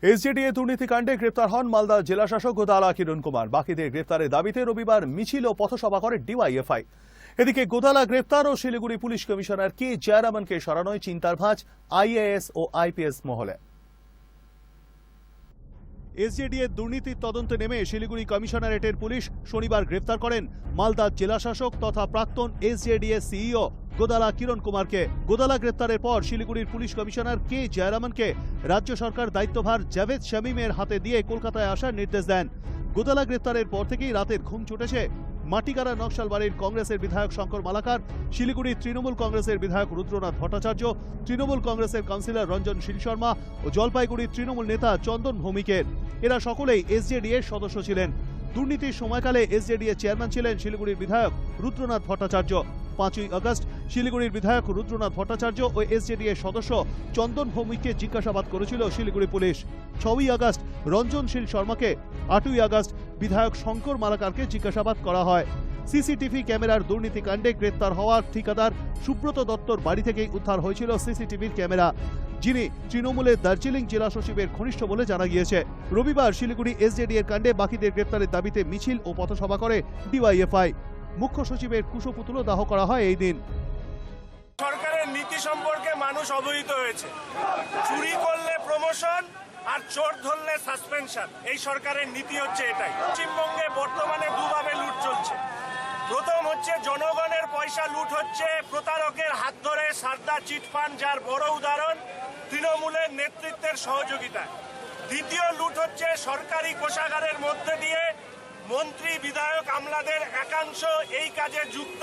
SJDA দুর্নীতিকাণ্ডে গ্রেপ্তার হন মালদা জেলাশাসক গোদালা কিরণ কুমার। বাকিদের গ্রেপ্তারের দাবিতে রবিবার মিছিল ও পথসভা করে ডিওয়াইএফআই। এদিকে গোদালা গ্রেপ্তার ও শিলিগুড়ি পুলিশ কমিশনার কে জয়রামনকে সরানোয় চিন্তার ভাঁজ আইএএস ও আইপিএস মহলে। এসজেডিএ দুর্নীতির তদন্তে নেমে শিলিগুড়ি কমিশনারেটের পুলিশ শনিবার গ্রেপ্তার করেন মালদা জেলাশাসক তথা প্রাক্তন এসজেডিএ সিইও গোদালা কিরণ কুমারকে। গোদালা গ্রেপ্তারের পর শিলিগুড়ির পুলিশ কমিশনার কে জয়রামনকে রাজ্য সরকার দায়িত্বভার জাভেদ শামীমের হাতে দিয়ে কলকাতায় আসার নির্দেশ দেন। গোদালা গ্রেপ্তারের পর থেকেই রাতের ঘুম ছুটেছে মাটিকারা নকশালবাড়ির কংগ্রেসের বিধায়ক শঙ্কর মালাকার, শিলিগুড়ির তৃণমূল কংগ্রেসের বিধায়ক রুদ্রনাথ ভট্টাচার্য, তৃণমূল কংগ্রেসের কাউন্সিলর রঞ্জন শীল শর্মা ও জলপাইগুড়ির তৃণমূল নেতা চন্দন ভৌমিকের। এরা সকলেই এসজেডিএর সদস্য ছিলেন। দুর্নীতির সময়কালে এসজেডিএ চেয়ারম্যান ছিলেন শিলিগুড়ির বিধায়ক রুদ্রনাথ ভট্টাচার্য। 5ই আগস্ট শিলিগুড়ির বিধায়ক রুদ্রনাথ ভট্টাচার্য ও এসজেডিএর সদস্য চন্দন ভৌমিককে জিজ্ঞাসাবাদ করেছিল শিলিগুড়ি পুলিশ। 6ই আগস্ট রঞ্জন শীল শর্মাকে, 8ই আগস্ট বিধায়ক শঙ্কর মালাকারকে জিজ্ঞাসাবাদ করা হয়। সিসিটিভি ক্যামেরার দুর্নীতিকাণ্ডে গ্রেপ্তার হওয়া ঠিকাদার সুব্রত দত্তর বাড়ি থেকেই উদ্ধার হয়েছিল সিসিটিভির ক্যামেরা, যিনি তৃণমূলের দার্জিলিং জেলা সচিবের ঘনিষ্ঠ বলে জানা গিয়েছে। রবিবার শিলিগুড়ি এসজেডিএর কাণ্ডে বাকিদের গ্রেপ্তারের দাবিতে মিছিল ও পথসভা করে ডিওয়াইএফআই। মুখ্য সচিবের কুশপুতুলও দাহ করা হয় এই দিন। সরকারের নীতি সম্পর্কে মানুষ অবহিত হয়েছে। চুরি করলে প্রমোশন আর চোর ধরলে সাসপেনশন, এই সরকারের নীতি হচ্ছে এটাই। পশ্চিমবঙ্গে বর্তমানে দুভাবে লুট চলছে। প্রথম হচ্ছে জনগণের পয়সা লুট হচ্ছে প্রতারকের হাত ধরে, সারদা চিটফান্ড যার বড় উদাহরণ, তৃণমূলের নেতৃত্বের সহযোগিতায়। দ্বিতীয় লুট হচ্ছে সরকারি কোষাগারের মধ্যে দিয়ে মন্ত্রী বিধায়ক আমলাদের একাংশ এই কাজে যুক্ত।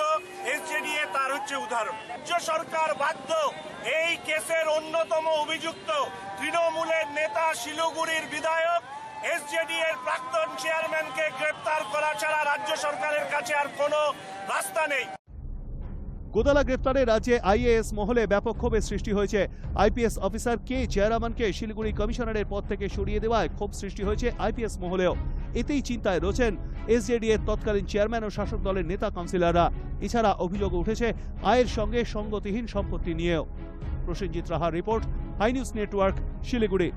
এসজেডিএ তার হচ্ছে উদাহরণ। রাজ্য সরকার বাধ্য এই কেসের অন্যতম অভিযুক্ত তৃণমূলের নেতা শিলিগুড়ির বিধায়ক এসজেডিএর প্রাক্তন চেয়ারম্যানকে গ্রেপ্তার করা ছাড়া রাজ্য সরকারের কাছে আর কোনো রাস্তা নেই। গোদালা গ্রেপ্তারে রাজ্যে আইএএস মহলে ব্যাপক ক্ষোভের সৃষ্টি হয়েছে। আইপিএস অফিসার কে জয়রামনকে শিলিগুড়ি কমিশনারের পদ থেকে সরিয়ে দেওয়ায় ক্ষোভ সৃষ্টি হয়েছে আইপিএস মহলেও। এতেই চিন্তায় রয়েছেন এসজেডিএর তৎকালীন চেয়ারম্যান ও শাসক দলের নেতা কাউন্সিলররা। এছাড়া অভিযোগ উঠেছে আয়ের সঙ্গে সঙ্গতিহীন সম্পত্তি নিয়েও। প্রসেনজিৎ রাহার report, hi news network, Siliguri.